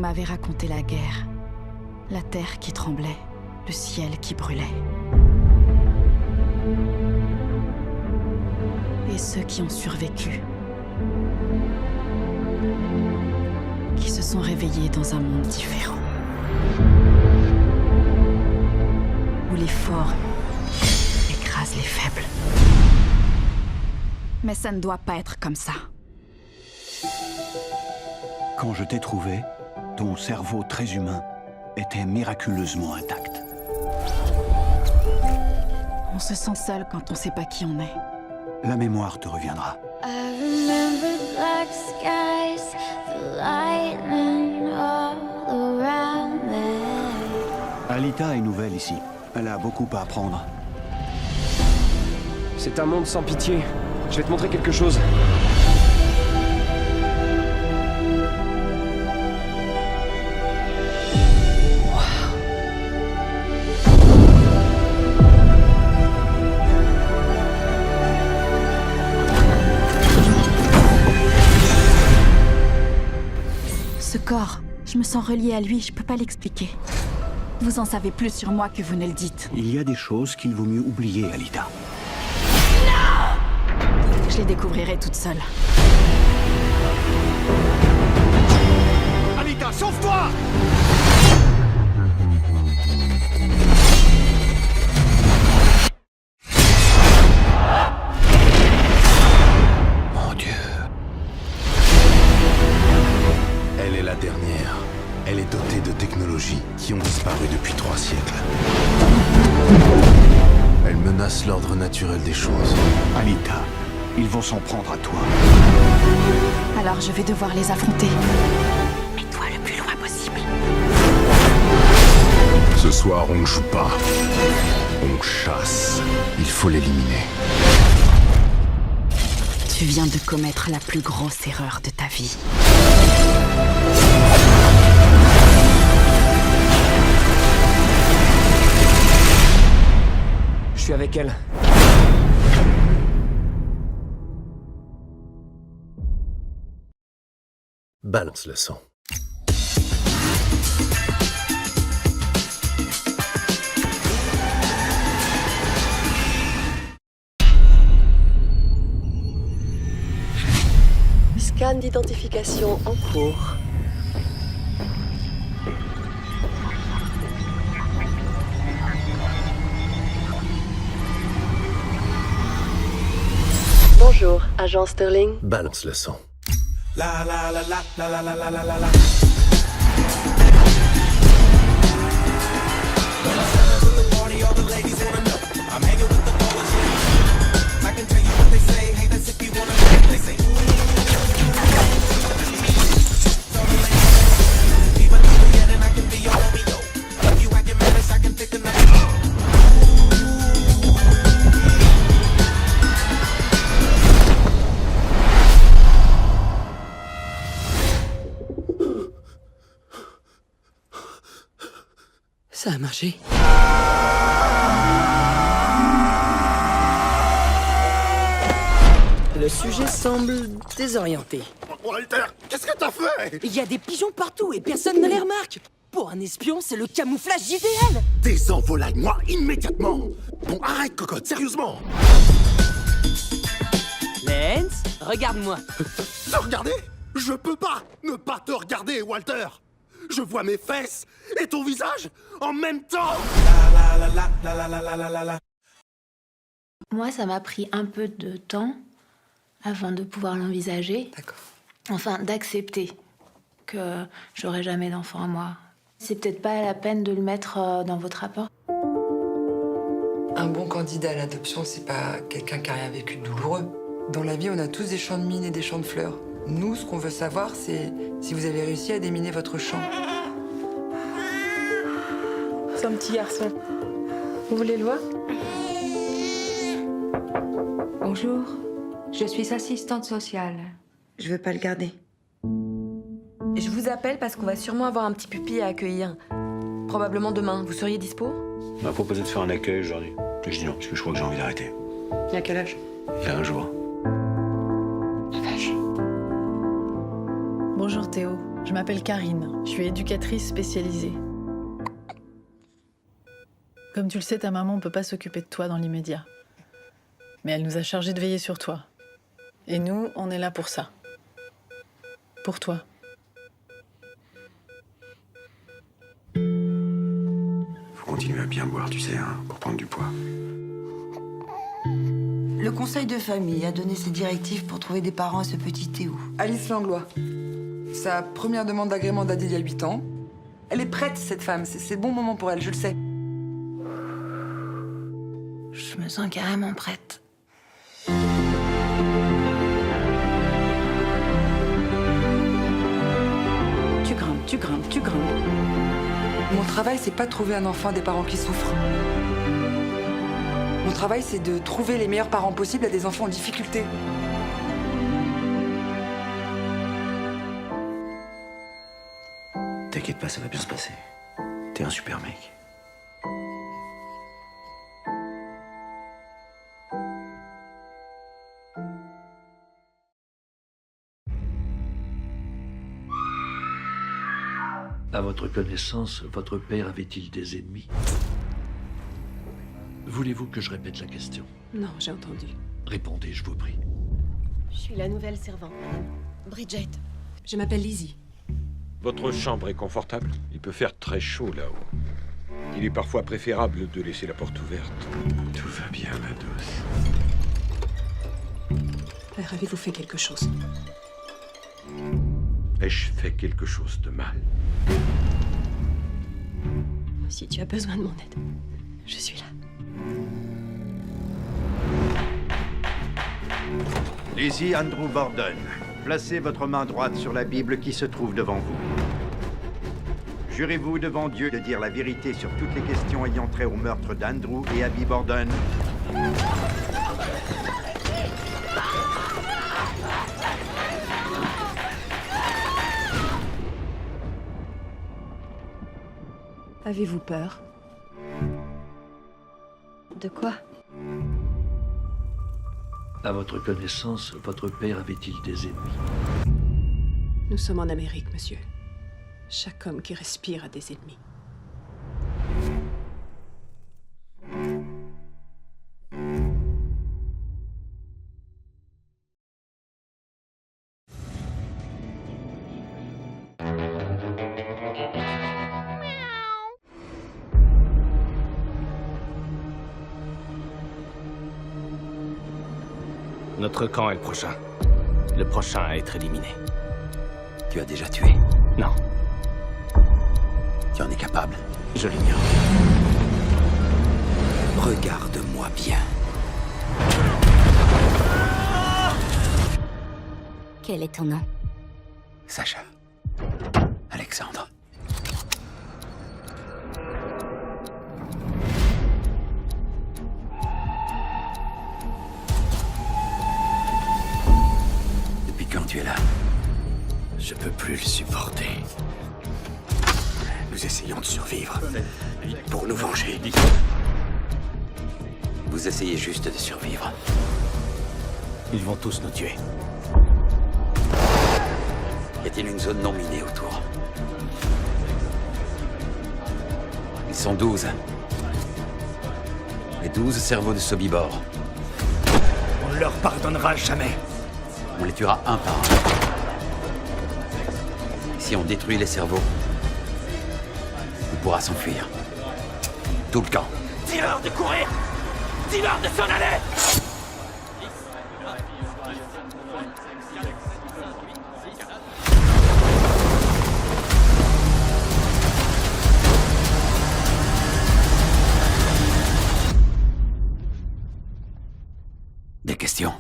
m'avait raconté la guerre. La terre qui tremblait, le ciel qui brûlait. Et ceux qui ont survécu, qui se sont réveillés dans un monde différent. Où les forts écrasent les faibles. Mais ça ne doit pas être comme ça. Quand je t'ai trouvé, ton cerveau très humain était miraculeusement intact. On se sent seul quand on sait pas qui on est. La mémoire te reviendra. I remember black skies, the lightning all around me. Alita est nouvelle ici. Elle a beaucoup à apprendre. C'est un monde sans pitié. Je vais te montrer quelque chose. Ce corps, je me sens reliée à lui, je peux pas l'expliquer. Vous en savez plus sur moi que vous ne le dites. Il y a des choses qu'il vaut mieux oublier, Alita. Je les découvrirai toute seule. Alita, sauve-toi! Mon Dieu. Elle est la dernière. Elle est dotée de technologies qui ont disparu depuis 3 siècles. Elle menace l'ordre naturel des choses. Alita, ils vont s'en prendre à toi. Alors je vais devoir les affronter. Mets-toi le plus loin possible. Ce soir, on ne joue pas. On chasse. Il faut l'éliminer. Tu viens de commettre la plus grosse erreur de ta vie. Je suis avec elle. Balance le son. Scan d'identification en cours. Bonjour, agent Sterling. Balance le son. Ça a marché. Le sujet semble désorienté. Walter, qu'est-ce que t'as fait? Il y a des pigeons partout et personne ne les remarque. Pour un espion, c'est le camouflage idéal. Désenvolaille-moi immédiatement. Bon, arrête, cocotte, sérieusement. Lance, regarde-moi. Te regarder? Je peux pas ne pas te regarder, Walter. Je vois mes fesses et ton visage en même temps. Moi, ça m'a pris un peu de temps avant de pouvoir l'envisager. D'accord. Enfin, d'accepter que j'aurai jamais d'enfant à moi. C'est peut-être pas la peine de le mettre dans votre rapport. Un bon candidat à l'adoption, c'est pas quelqu'un qui a rien vécu de douloureux. Dans la vie, on a tous des champs de mines et des champs de fleurs. Nous, ce qu'on veut savoir, c'est si vous avez réussi à déminer votre champ. C'est un petit garçon. Vous voulez le voir? Bonjour, je suis assistante sociale. Je veux pas le garder. Je vous appelle parce qu'on va sûrement avoir un petit pupille à accueillir. Probablement demain. Vous seriez dispo? On m'a proposé de faire un accueil aujourd'hui. Je dis non, parce que je crois que j'ai envie d'arrêter. Il a quel âge? Il y a un jour. Bonjour Théo, Je m'appelle Karine, je suis éducatrice spécialisée. Comme tu le sais, ta maman ne peut pas s'occuper de toi dans l'immédiat. Mais elle nous a chargés de veiller sur toi. Et nous, on est là pour ça. Pour toi. Faut continuer à bien boire, tu sais, hein, pour prendre du poids. Le conseil de famille a donné ses directives pour trouver des parents à ce petit Théo. Alice Langlois. Sa première demande d'agrément date d'il y a 8 ans. Elle est prête, cette femme. C'est le bon moment pour elle, je le sais. Je me sens carrément prête. Tu grimpes. Mon travail, c'est pas de trouver un enfant à des parents qui souffrent. Mon travail, c'est de trouver les meilleurs parents possibles à des enfants en difficulté. T'inquiète pas, ça va bien se passer. T'es un super mec. À votre connaissance, votre père avait-il des ennemis? Voulez-vous que je répète la question? Non, j'ai entendu. Répondez, je vous prie. Je suis la nouvelle servante, madame. Bridget. Je m'appelle Lizzie. Votre chambre est confortable? Il peut faire très chaud là-haut. Il est parfois préférable de laisser la porte ouverte. Tout va bien, ma douce. Père, avez-vous fait quelque chose? Ai-je fait quelque chose de mal? Si tu as besoin de mon aide, je suis là. Lizzie Andrew Borden, placez votre main droite sur la Bible qui se trouve devant vous. Jurez-vous devant Dieu de dire la vérité sur toutes les questions ayant trait au meurtre d'Andrew et Abby Borden? Avez-vous peur? De quoi? À votre connaissance, votre père avait-il des ennemis? Nous sommes en Amérique, monsieur. Chaque homme qui respire a des ennemis. Notre camp est le prochain. Le prochain à être éliminé. Tu as déjà tué? Non. Tu en es capable? Je l'ignore. Regarde-moi bien. Quel est ton nom? Sacha. Alexandre. Depuis quand tu es là? Je peux plus le supporter. Nous essayons de survivre. Pour nous venger. Vous essayez juste de survivre. Ils vont tous nous tuer. Y a-t-il une zone non minée autour? Ils sont 12. Les 12 cerveaux de Sobibor. On leur pardonnera jamais. On les tuera un par un. Si on détruit les cerveaux, on pourra s'enfuir. Tout le camp. Dis-leur de courir! Dis-leur de s'en aller! Des questions?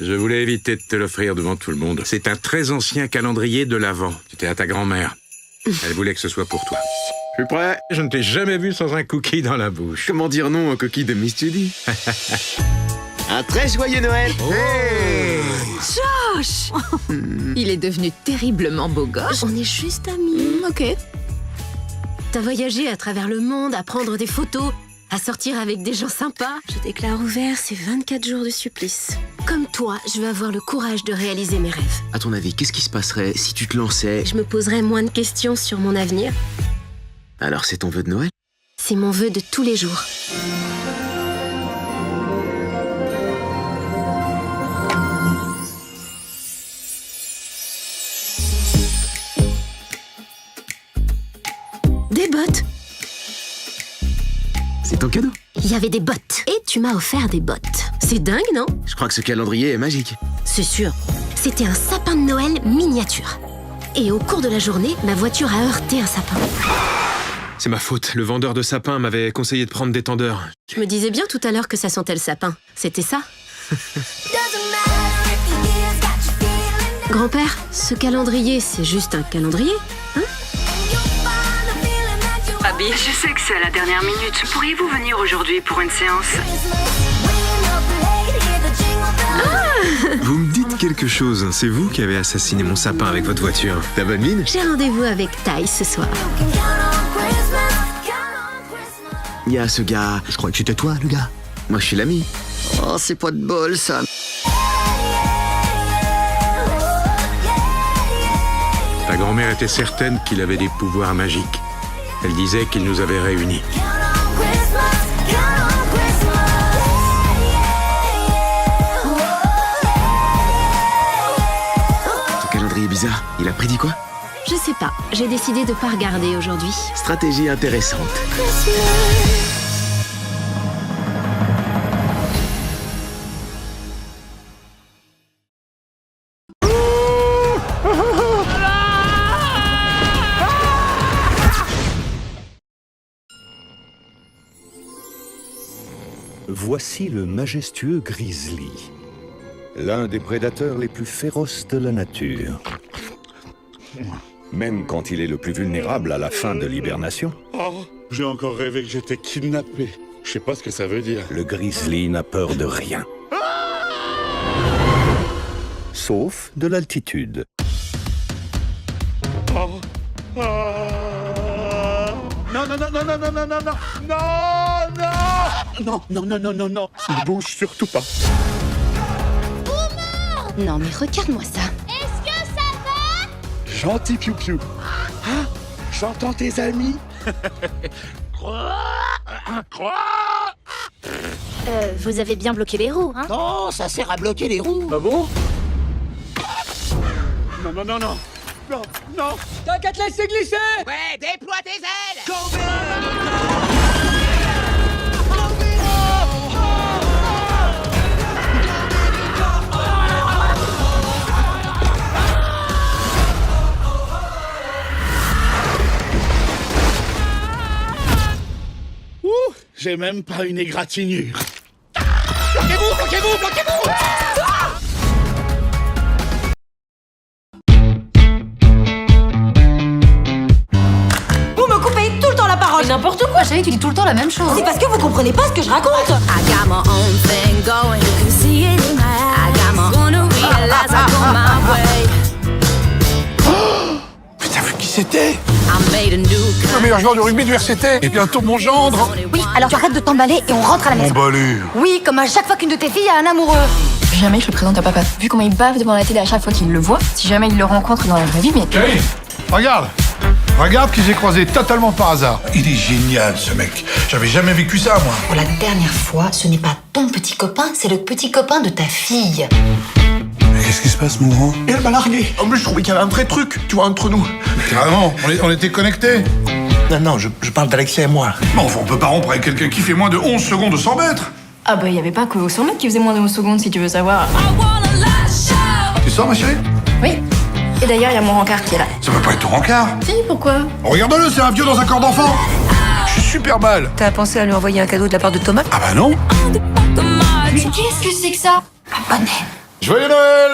Je voulais éviter de te l'offrir devant tout le monde. C'est un très ancien calendrier de l'Avent. C'était à ta grand-mère. Elle voulait que ce soit pour toi. Je suis prêt. Je ne t'ai jamais vu sans un cookie dans la bouche. Comment dire non au cookie de Miss Judy? Un très joyeux Noël. Josh! Il est devenu terriblement beau gosse. On est juste amis. Ok. T'as voyagé à travers le monde à prendre des photos, À sortir avec des gens sympas. Je déclare ouvert ces 24 jours de supplice. Comme toi, je veux avoir le courage de réaliser mes rêves. À ton avis, qu'est-ce qui se passerait si tu te lançais? Je me poserai moins de questions sur mon avenir. Alors c'est ton vœu de Noël? C'est mon vœu de tous les jours. Des bottes. C'est ton cadeau. Il y avait des bottes. Et tu m'as offert des bottes. C'est dingue, non? Je crois que ce calendrier est magique. C'est sûr. C'était un sapin de Noël miniature. Et au cours de la journée, ma voiture a heurté un sapin. C'est ma faute. Le vendeur de sapins m'avait conseillé de prendre des tendeurs. Je me disais bien tout à l'heure que ça sentait le sapin. C'était ça? Grand-père, ce calendrier, c'est juste un calendrier, hein? Abby, je sais que c'est à la dernière minute. Pourriez-vous venir aujourd'hui pour une séance? Vous me dites quelque chose. C'est vous qui avez assassiné mon sapin avec votre voiture. T'as bonne mine? J'ai rendez-vous avec Ty ce soir. Il y a ce gars... Je crois que c'était toi, le gars. Moi, je suis l'ami. Oh, c'est pas de bol, ça. Ta grand-mère était certaine qu'il avait des pouvoirs magiques. Elle disait qu'il nous avait réunis. Ton calendrier bizarre, il a prédit quoi? Je sais pas, j'ai décidé de pas regarder aujourd'hui. Stratégie intéressante. Voici le majestueux grizzly, l'un des prédateurs les plus féroces de la nature. Même quand il est le plus vulnérable à la fin de l'hibernation. Oh, j'ai encore rêvé que j'étais kidnappé. Je sais pas ce que ça veut dire. Le grizzly n'a peur de rien. Sauf de l'altitude. Oh. Oh. Non, non, non, non, non, non, non, non, non, non, non, non, non, non, non, non, ne bouge surtout pas. Non mais regarde-moi ça. Est-ce que ça va? Gentil piou-piou. Ah, j'entends tes amis. Vous avez bien bloqué les roues, hein? Non, ça sert à bloquer les roues. Ah bon? Non, non, non, non. Non, non. T'inquiète, laissez glisser. Ouais, déploie tes ailes. Ouh, j'ai même pas une égratignure. Bloquez-vous, bloquez-vous, bloquez-vous. Mais n'importe quoi, chérie, tu dis tout le temps la même chose. C'est parce que vous comprenez pas ce que je raconte. Mais t'as vu qui c'était? Le meilleur joueur de rugby de RCT. Et bientôt mon gendre. Oui, alors tu arrêtes de t'emballer et on rentre à la maison. Emballé. Oui, comme à chaque fois qu'une de tes filles a un amoureux. Jamais je le présente à papa. Vu comment il bave devant la télé à chaque fois qu'il le voit, si jamais il le rencontre dans la vraie vie, mais... Chérie, regarde. Regarde qui j'ai croisé totalement par hasard. Il est génial, ce mec. J'avais jamais vécu ça, moi. Pour la dernière fois, ce n'est pas ton petit copain, c'est le petit copain de ta fille. Mais qu'est-ce qui se passe, mon grand? Et elle m'a largué. En plus, je trouvais qu'il y avait un vrai truc, tu vois, entre nous. Carrément, on était connectés. Non, non, je parle d'Alexia et moi. Mais enfin, on peut pas rompre avec quelqu'un qui fait moins de 11 secondes de 100 mètres. Ah bah, il y avait pas que 100 mètres qui faisait moins de 11 secondes, si tu veux savoir. Tu sors, ma chérie? Oui. Et d'ailleurs, il y a mon rencard qui est là. Ça peut pas être ton rencard. Si, pourquoi? Regarde-le, c'est un vieux dans un corps d'enfant. Je suis super mal. T'as pensé à lui envoyer un cadeau de la part de Thomas? Ah bah non. Mais qu'est-ce que c'est que ça? Un bonnet. Joyeux Noël.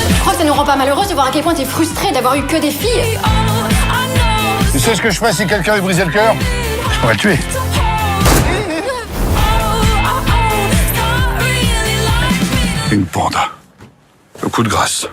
Je crois que ça nous rend pas malheureux de voir à quel point t'es frustré d'avoir eu que des filles. Tu sais ce que je ferais si quelqu'un lui brisait le cœur? Je pourrais le tuer. Une panda. Le coup de grâce.